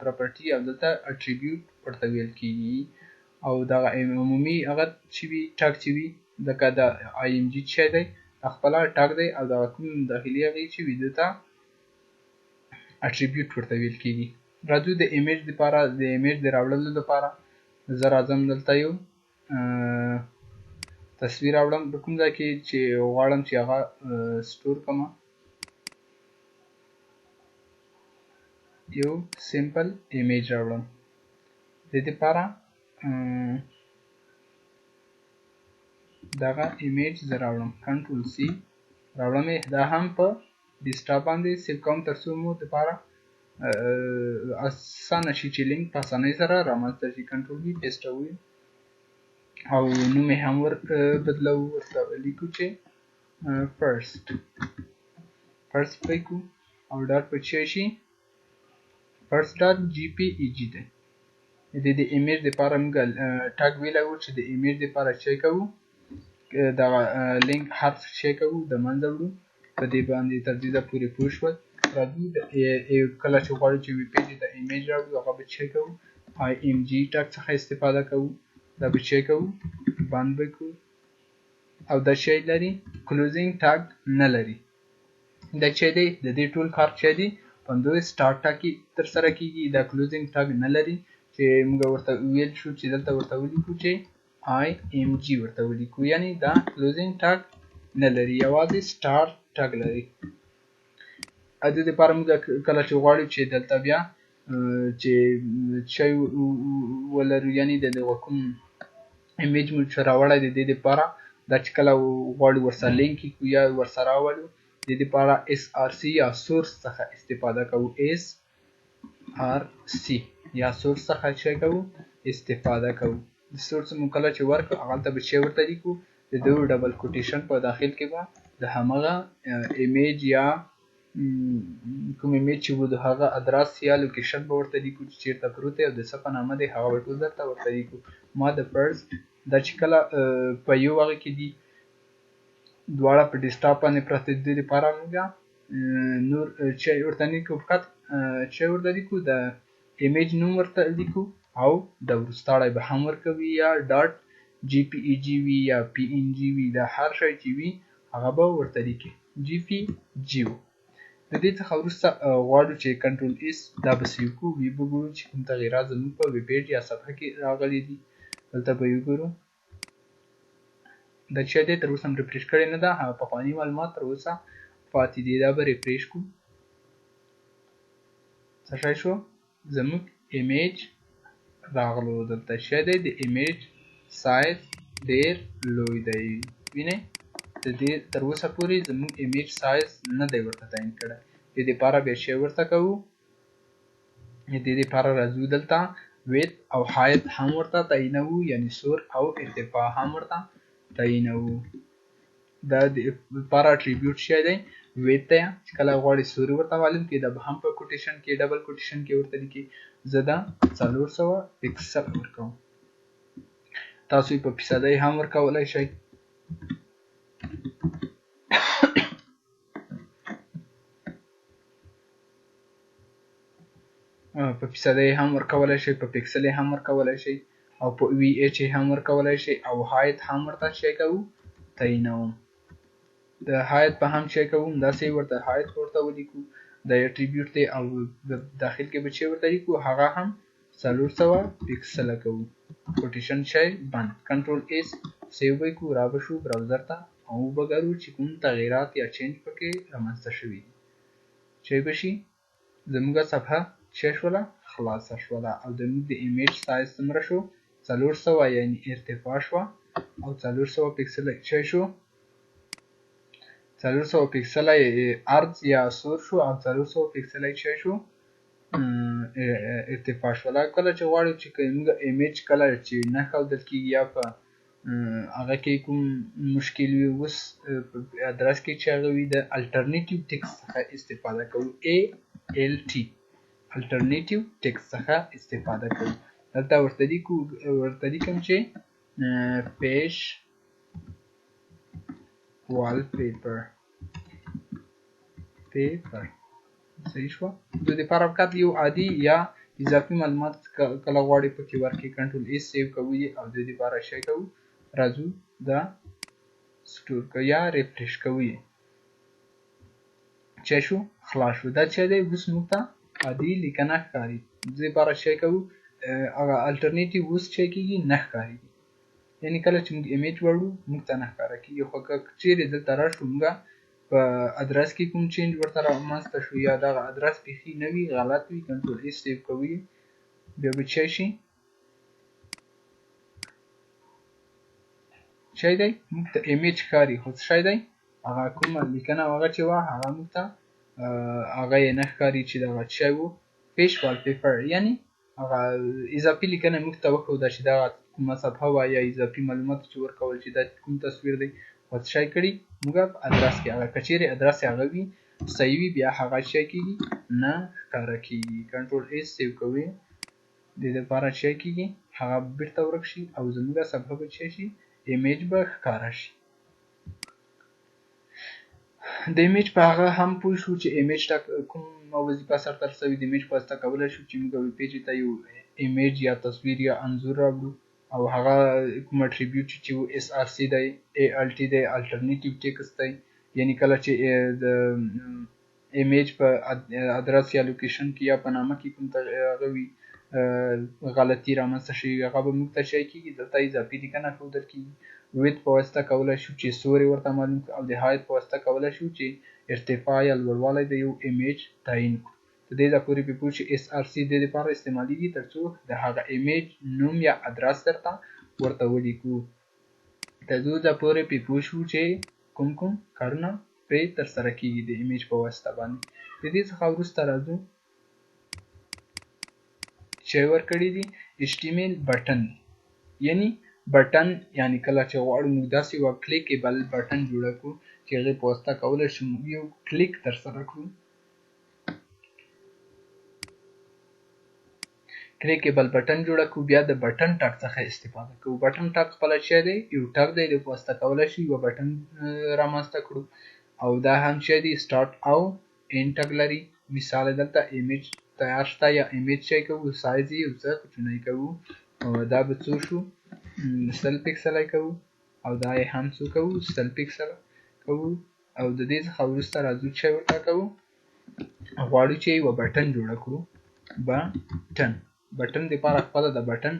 پراپرټي او دلته اټریبیوټ ورته ویل کېږي. او دغه عمومي هغه چې وي ټاګ چې وي، لکه د img چې دی خپله ټاګ دی، او دغه کوم داخلي هغې چې وي دته اټریبیوټ ورته ویل کېږي. راځو د ایمیج لپاره، د ایمیج د راوړلو لپاره زه راځم دلته یو تصویر راوړم په کوم ځای کې چې غواړم چې هغه سټور کړمه. یو سمپل ایمیج راوړم، د دې لپاره دغه ایمیج زه راوړم، کنټرول سی راوړم یې. دا هم په ډیسکټاپ باندې سیو کوم ترڅو مو دپاره اسانه شي چې لینک په اسانۍ سره رامنځته شي. کنټرول وي پیسټوو او نوم یې هم ور بدلوو، ورته لیکو چې فرست لیکو او ډاټ په څه شي؟ فرست ډاټ JPEG دی. د دې ایمیج لپاره موږ ټاګ ویلی وو چې د ایمیج لپاره څه کوو؟ دغه لینک هر شی کوو د منځه وړو. په دې باندې تر دې ځایه پورې پوه شول. راځو کله چې غواړو چې ویب پیج ته ایمیج راوړو، هغه به څه کوو؟ img ټاګ څخه استفاده کوو. دا به څه کوو؟ بند به کوو. او دا شی لري کلوزینګ ټاګ نه لري. دا چې دی د دې ټول کار چې دی په همدغه سټارټ ټاګ کې ترسره کېږي. دا کلوزینګ ټاګ نه لري چې موږ ورته ویل شو چې دلته ورته ولیکو چې img ورته ولیکو، یعنی دا کلوزینګ ټاګ نه لري، یوازې سټارټ ټاګ لري. د دې لپاره موږ کله چې غواړو چې دلته بیا چې شی ولرو، یعنی د دغه کوم ایمیج مو چې راوړی د دې لپاره دا چې کله غواړو ورسره لینک کړو یا ورسره راولو، د دې لپاره SRC یا سورس څخه استفاده کوو. SRC یا سورس څخه څه کوو؟ استفاده کوو. د سورس مو کله چې ورکړو هغلته به څه ورته لیکو؟ د دو ډبل کوټیشن په داخل کې به د همغه ایمیج یا کوم ایمیج چې وو د هغه ادرس یا لوکیشن به ورته لیکو چې چیرته پروت دی او د څه په نامه دی، هغه به ټول درته ورته لیکو. ما د فرست دا چې کله په یو هغه کې دي دواړه په ډیسکټاپ باندې پراته دي، د دې لپاره موږ نور چې ورته لیکو، فقط چې ورته لیکو د ایمیج نوم ورته لیکو او د وروستاړی به هم ورکوي، یا ډاټ JPEG وي یا PNG وي، دا هر شی چې وي هغه به ورته لیکي. JPG و. د دې څخه وروسته غواړو چې کنټرول S دا به سیو کړو، ویې به ګورو چې کوم تغیرات زموږ په ویب پیج یا صفحه کې راغلي دي. دلته به یې وګورو دا چې دی تر اوسه هم ریفریش کړی نه ده، هغه پخواني معلومات تر اوسه پاتې دي. دا به ریفریش کړو. څه شی شو؟ زموږ ایمیج راغلو دلته څه دی د ایمیج سایز ډیر لوی دی وینئ د دې تر اوسه پورې زموږ ایمیج سایز نه دی ورته تعین کړی د دې لپاره بیا څه ورته کوو د دې لپاره راځو دلته width او height هم ورته تعینوو یعنی سور او ارتفاع هم ورته تعینوو دا د لپاره اټریبیوټ شی دی width ته چې کله غواړي سوري ورته معلوم کړي دا به هم په کوټیشن کې ډبل کوټیشن کې ورته لیکي زه دا 400 پکسل ورکوم تاسو په فیصدۍ هم ورکولای شئ په فیصدۍ هم ورکولای شئ په پکسل هم ورکولای شئ او په وی ایچ هم ورکولای شئ او هایت هم ورته شي کوو تعینوم د هایت په هم شي کوم داسې ورته هایت ورته ولیکو د اټریبیوټ دی او داخل کې به چې ورته لیکو هغه هم 400 پکسل کوو کوټیشن شي بند کنټرول اس سیو وکړو را بشو براوزر ته او وګورو چې کوم تغیرات یا چینج پکې رامنځته شوي چې بشي زموږ صفحه شوله خلاصه شوله او زموږ د ایمیج سایز څومره شو 400 یعنی ارتفاع شو او 400 پکسل شو 400 پکسل عرض یا سور شو او 400 پکسل شو ارتفاع شو کله چې غواړو چې موږ ایمیج کله چې نه ښودل کیږي یا په هغه کې کوم مشکل وي اوس ادرس کې چې هغه وي د الټرنیټیو ټیکسټ څخه استفاده کوو ALT الټرنیټیو ټیکسټ څخه استفاده کوو دلته ورته لیکم چې پیج wallpaper صحیح شو د دې لپاره فقط یو عادي یا اضافي معلومات کله غواړي پکې ورکړي کنټرول اس سیو کوو او د دې لپاره شي کوو راځو دا سټور کوو یا ریفریش کوو چې شو خلاص شو دا چې دی اوس موږ ته عادي لیکنه ښکاري د دې لپاره شي کوو هغه الټرنیټیو اوس چې کېږي نه ښکاري یعنی کله چې موږ ایمیج وړو موږ ته نه ښکاره کېږي خو که چیرې دلته راشو موږ په ادرس کې کوم چینج ورته رامنځته شو یا دغه ادرس بیخي نه وي غلط وي کنټرول اس سیو کوو بیا به څه شي شی دی موږ ته ایمیج ښکاري خو څه شی دی هغه کومه لیکنه هغه چې وه هغه موږ ته هغه یې نه ښکاري چې دغه شی و پیج والپیپر یعنی هغه اضافي لیکنه موږ ته وښوده چې دغه کومه صفحه وه یا اضافي معلومات چې ورکول چې دا کوم تصویر دی خو څه شی کړي موږ په ادرس کې هغه که چیرې ادرس یې هغه وي صحیح وي بیا هغه شی کېږي نه ښکاره کېږي کنټرول اس سیو کوئ د دې لپاره څه کېږي هغه بیرته ورک شي او زموږ صفحه به څه شي ایمیج به ښکاره شي د ایمیج په هغه هم پوه شو چې ایمیج کوم وظیفه سرته رسوي د ایمیج په واسطه کولی شو چې موږ ویب پیج ته یو ایمیج یا تصویر یا انځور راوړو او هغه کوم اټریبیوټ چې اس ار سی دی ALT دی الټرنیټیو ټیکسټ دی یعنی کله چې د ایمیج په ادرس یا لوکیشن کې یا په نامه کې کوم هغه وي غلطي رامنځته شوي هغه به موږ ته شی کېږي دلته اضافي لیکنه ښودل کېږي width په واسطه کولی شو چې سوري ورته معلوم کړو او د height په واسطه کولی شو چې ارتفاع یا لوړوالی د یو ایمیج تعیین کړو تر دې ځایه پورې پرې پوه شئ SRC د دې لپاره استعمالیږي تر څو د هغه ایمیج نوم یا ادرس درته ورته ولیکو تر دې ځایه پورې پرې پوه شو چې کوم کارونه پرې ترسره کېږي د ایمیج په واسطه باندې د دې څخه وروسته راځو چې ورکړي دي HTML بټن یعنی بټن یعنی کله چې غواړو موږ داسې یو کلیکیبل بټن جوړ کړو چې هغې په واسطه کولی شو موږ یو کلیک ترسره کړو کلیکیبل بټن جوړ کړو بیا د بټن ټاګ څخه استفاده کوو بټن ټاګ خپله شی دی یو ټاګ دی د په واسطه کولی شو یو بټن رامنځته کړو او دا هم شی دی سټارټ او اینډ ټاګ لري مثال دلته ایمیج تیار شته یا ایمیج شی کوو سایز یې یو څه کوچنی کوو دا به څو شو 100 پکسله کوو او دا یې هم څو کوو 100 پکسله کوو او د دې څخه وروسته راځو چې ورته کوو غواړو چې یوه بټن جوړه کړو بټن دپاره خپله د بټن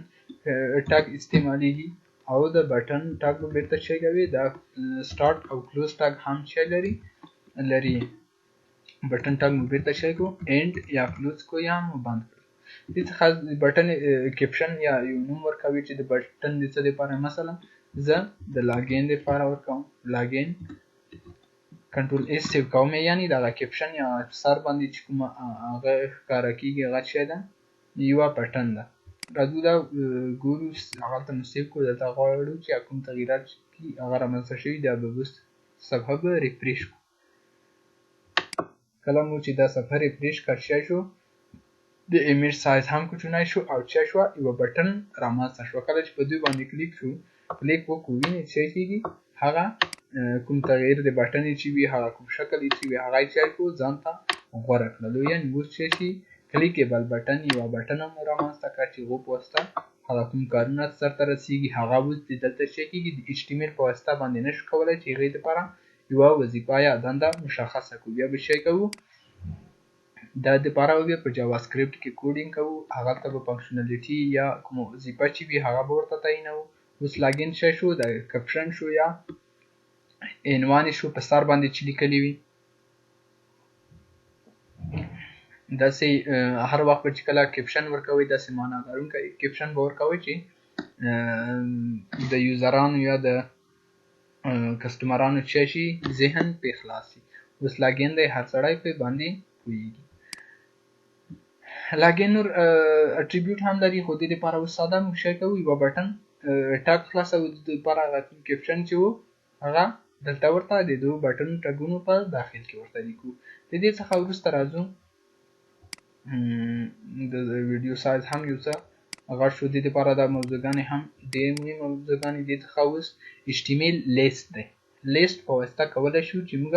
ټاګ استعمالیږي او د بټن ټاګ به بیرته چې کوي دا سټارټ او کلوز ټاګ هم چې لري بټن ټاګ مو بیرته چې کړو اینډ یا کلوز کو یا مو بند کړو دې څخه د بټن کیپشن یا یو نوم ورکوي چې د بټن د څه لپاره. مثلا زه د لاګین لپاره ورکوم لاګین کنټرول اس سیو کوم، یعنی دا کیپشن یا سر باندې چې کوم هغه ښکاره کیږي هغه څه ده یو بټن ده. راځو دا ګورو هغه ته سیو کو دلته غواړو چې کوم تغییرات کی هغه رامنځته شوي دا به بس صفحه به ریفریش کو. کله مو چې دا صفحه ریفریش کړی شو د ایمیج سایز هم کوچنی شو او چا شو یو بټن رامنځته شو. کله چې په دوی باندې کلیک شو کلیک وکړو ویني چې کیږي هغه کوم تغییر د بټن چې وي هغه کوم شکل چې وي هغه چې کو ځان ته غوړه کړلو. یعنی اوس چې کلیکیبل بټن یو بټن هم رامنځته کړ چې غو پوسټه هغه کوم کارونه سرته رسیږي هغه اوس دلته چې کیږي د ایچ ټی ام ال په واسطه باندې نشو کولای چې غي لپاره یو وظیفه یا دنده مشخصه کوو. بیا به شي کوو دا د لپاره بیا په جاوا سکرپټ کې کوډینګ کوو هغه ته به فنکشنالټي یا کوم وظیفه چې وي هغه به ورته تعینو. اوس لاګین شو د کیپشن شو یا عنوان شو په سر باندې چې لیکلی وي داسې هر وخت چې کله کیپشن ورکوي داسې معنا لرونکی کیپشن به ورکوي چې د یوزرانو یا د کسټمرانو چې شي ذهن په خلاصي. اوس لاګین دی هر سړی په باندې پوهیږي. لاګین نور اټریبیوټ هم لري خو دې لپاره اوس ساده موږ شی کوو یو بټن ټاګ خلاصو د لپاره هغه کیپشن چې وو هغه دلته ورته د دوه بټن ټاګونو په داخل کې ورته لیکو. د دې څخه وروسته راځو د ویډیو سایز هم یو څه هغه شو. د لپاره د موضوعګانې هم د مهم موضوعګانې د څخه اوس ایچ ټی ام ال لیست دی. لیست په واسطه کولای شو چې موږ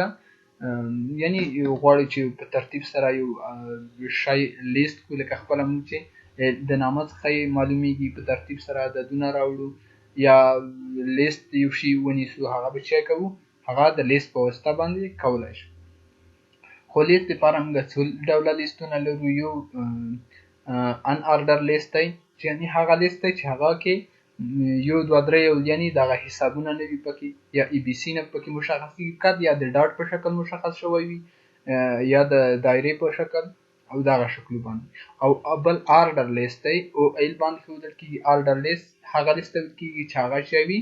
یعنی غواړو چې په ترتیب سره یو شی لیست کو لکه خپل موږ چې د نامه څخه معلومیږي په ترتیب سره د دونه راوړو یا لیست یو شی ونیسو هغه به چا کوو هغه د لیست په واسطه باندې کولای شو. خو لیست لپاره موږ څو ډوله لیستونه لرو. یو ان آرډر لیست دی یعنی هغه لیست دی چې هغه کې یو دوه درې یعنی دغه حسابونه نه وي پکې یا ای بی سی نه پکې مشخص کړي یا د ډاټ په شکل مشخص شوی وي یا د دایره په شکل او دغه شکل باندې. او بل آرډر لیست دی او ال باندې ښودل کېږي. آرډر لیست هغه لیست کېږي چې هغه شوی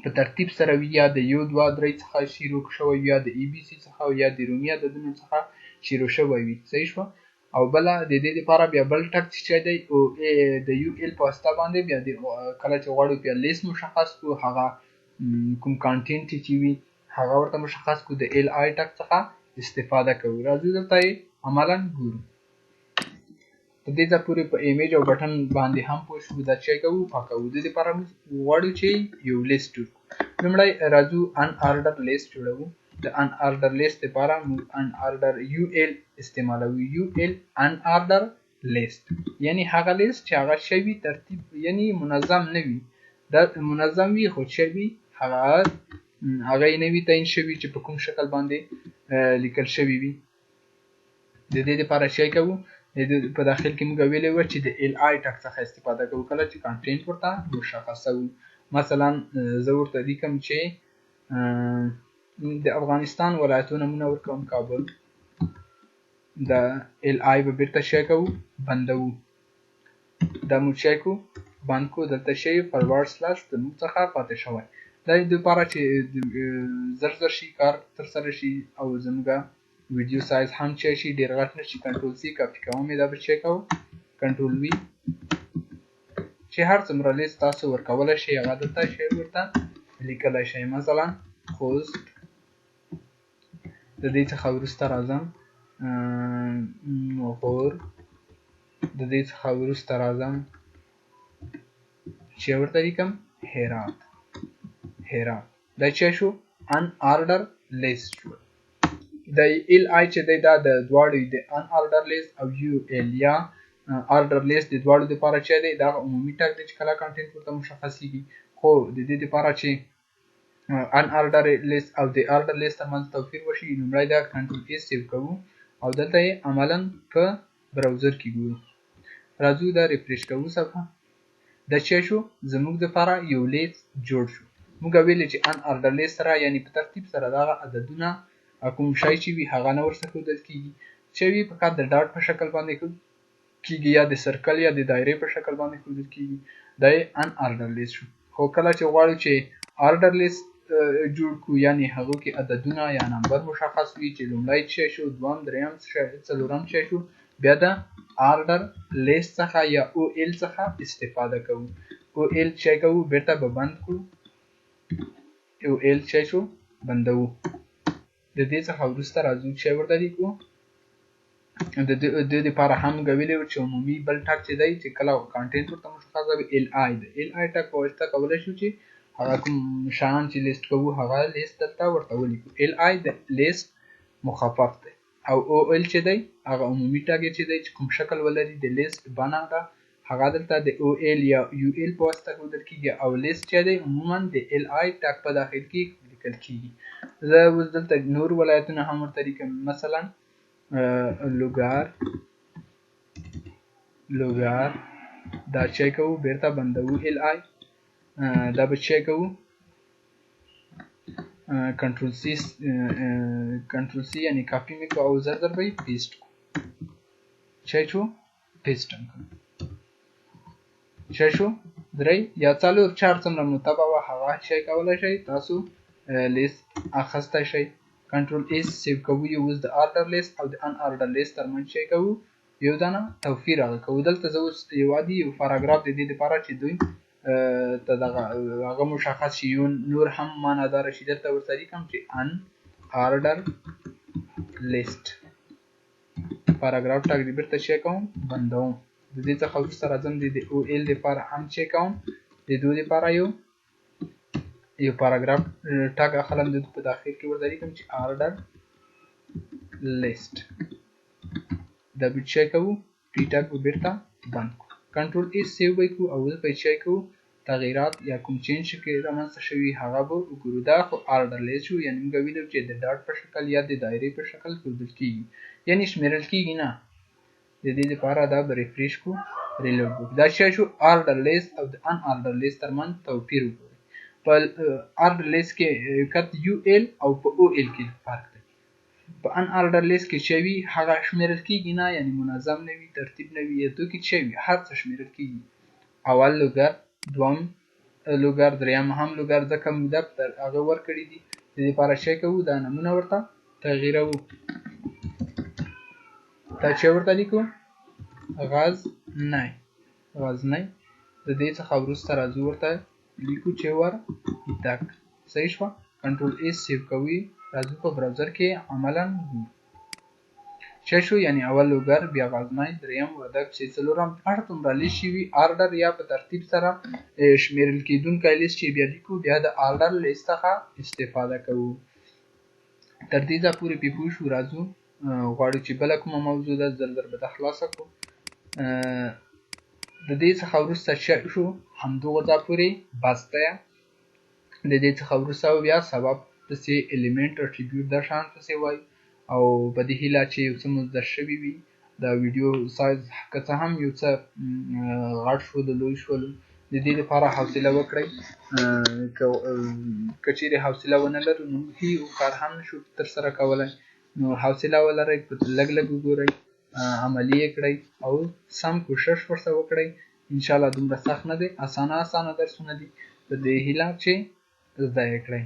په ترتیب سره وي یا د یو دوه درې څخه شروع شوی یا د ای بی سی څخه یا د رومي عددونو څخه شروع شوی وي. صحیح شو. او بل د دې لپاره بیا بل ټک چې دی او د یو ال په واسطه باندې بیا د کله چې غواړو بیا لیست مشخص کو هغه کوم کانټینټ چې وي هغه ورته مشخص کو د ال آی ټک څخه استفاده کوو. راځو دلته عملاً ګورو. په دې ځا پورې په ایمیج او بټن باندې هم پوه شو دا چې کوو پاکو. د دې لپاره غواړو چې یو لیست جوړو. لومړی راځو ان آرډر لیست جوړو. د ان آرډر لیست لپاره موږ ان آرډر یو ال استعمالوو. یو ال ان آرډر لیست یعنی هغه لیست چې هغه شوی ترتیب یعنی منظم نه وي. دا منظم وي خو شوی هغه نه وي تعین شوی چې په کوم شکل باندې لیکل شوی وي. د دې لپاره شي کوو په داخل کې موږ ویلې و چې د ال آی ټک څخه استفاده کوو کله چې کانټینټ ورته مشخصو. مثلا زه ورته لیکم چې د افغانستان ولایتونه مونږ ورکوم کابل. د ال آی به بیرته شي کوو بندو دا مو شي کو باند کو دلته شي فارورډ سلاش د موږ څخه پاتې شوی. دا د لپاره چې زر شي کار تر سره شي او زموږه ویډیو سایز هم چې شي ډیر غټ نشي. کنټرول سی کاپی کوم دا به چک او کنټرول وی چې هر څومره لیست تاسو ورکول شي هغه دلته شي ورته لیکل شي. مثلا خوست د دې څخه ورسته راځم غور د دې څخه ورسته راځم چې ورته لیکم هرات. دا چې شو ان آرډر لیست شو. د ال آی چې دا د دواړو د ان آرډر لیست او یو ال یا آرډر لیست د دواړو لپاره چې دی دا عمومي ټاګ دی چې کله کانټینټ ورته مشخصيږي. خو د دې لپاره چې ان آرډر لیست او د آرډر لیست ترمنځ توپیر وشي لومړی دا کنټرول ای سیو کوو او دلته یې عملاً په براوزر کې ګورو. راځو دا ریفریش کوو صفحه. دا چې شو زموږ لپاره یو لیست جوړ شو. موږ ویل چې ان آرډر لیست سره یعنی په ترتیب سره دا عددونه کوم شای چې وي هغه نه ورڅخه ښودل کېږي چې وي فقط د ډاټ په شکل باندې کیږي یا د سرکل یا د دایرې په شکل باندې ښودل کیږي دا یې ان آرډر لیست شو خو کله چې غواړو چې آرډر لیست جوړ کړو یعنی هغه کې عددونه یا نمبر مشخص وي چې لومړی څه شو دویم دریم څلورم څه شو بیا د آرډر لیست څخه یا او ال څخه استفاده کوو او ال چې کوو بیرته به بند کړو او ال چې شو بندو د دې څخه وروسته راځو چې ورته لیکو د دې لپاره هم غویلې چې عمومي بل ټاک چې دی چې کله کانټینټ ورته مشخص وي ال آی د ال آی ټاک په واسطه کولای شو چې هغه کوم شیان چې لیست کوو هغه لیست دلته ورته ولیکو ال آی د لیست مخفف دی او او ال چې دی هغه عمومي ټاک چې دی چې کوم شکل ولري د لیست بنا ده هغه دلته د او ال یا یو ال په واسطه ښودل کیږي او لیست چې دی عموما د ال آی ټاک په داخل کې لیکل کیږي زه اوس دلته نور ولایتونه هم ورته لیکم مثلا لوګار دا چې کوو بیرته بندو ال آی دا به چې کوو کنټرول سی یعنی کاپی میکو او زر به پیسټ کو چې شو پیسټ چې شو درې یا څلور چار څومره متابع هغه شي کولای شي تاسو لیست اخسته شي کنټرول اس سیو کوو یو د آرډر لیست او د ان آرډر لیست ترمنځ شي کوو یو دانه توفیر راکوو دلته زه اوس یو عادي یو پاراګراف د دې لپاره چې دوی ته هغه مشخص شي نور هم معنادار شي درته ورته لیکم چې ان آرډر لیست پاراګراف ټاګ دې بیرته شي کوم بندوم د دې څخه وروسته راځم د او ال لپاره هم چې کوم د دوی لپاره یو پاراګراف ټاګ اخلم د په داخل کې ورته لیکم چې آرډر لیست دا به چې کوو پی ټاګ به بیرته بند کو کنټرول اس سیو وکړو او په چې کوو تغیرات یا کوم چینج کې رامنځته شوي هغه به وګورو دا خو آرډر لیست شو یعنی موږ ویلو چې د ډاټ په شکل یا د دایرې په شکل ښودل کیږي یعنی شمیرل کیږي نه د دې لپاره دا به ریفریش کو ریلوډ وکړو دا چې شو آرډر لیست او د ان آرډر لیست ترمنځ توپیر وګورئ په آرډر لیست کې کت یو ال او په او ال کې فرق دی په ان آرډر لیست کې چې وي هغه شمیرل کیږي نه یعنی منظم نه وي ترتیب نه وي تو کې چې وي هر څه شمیرل کیږي اول لوګر دوم لوګر دریم هم لوګر ځکه موږ تر هغه ورکړی دي د دې لپاره چې کوو دا نمونه ورته تغییرو دا چې ورته لیکو غزنی د دې څخه وروسته راځو ورته لیکو چې ور تک صحیح شو کنټرول اس سیو کوي راځو په براوزر کې عملاً چې شو یعنی اول لوګر بیا غزنی دریم وردک چې څلورم هر څومره لیست شوي آرډر یا په ترتیب سره شمیرل کیدونکی لیست چې بیا لیکو بیا د آرډر لیست څخه استفاده کوو تر دې ځایه پورې پې پوه شو راځو غواړو چې بله کومه موضوع ده زر به دا خلاصه کړو د دې څخه وروسته چې شو همدغه ځای پورې بس دی د دې څخه وروسته بیا سبب پسې الیمنټ اټریبیوټ دا شان پسې وایي او په دې هیله چې یو څه مو زده شوي وي د ویډیو سایز که څه هم یو څه غټ شو د لوی شولو د دې لپاره حوصله وکړئ که چیرې حوصله ونه لرو نو هیڅ کار هم نشو ترسره کولی نو حوصله ولرئ لږ لږ وګورئ عملي یې کړئ او سم کوشش ورسره وکړئ انشاءالله دومره سخت نه دی اسانه درسونه دي په دې هیله چې زده یې کړئ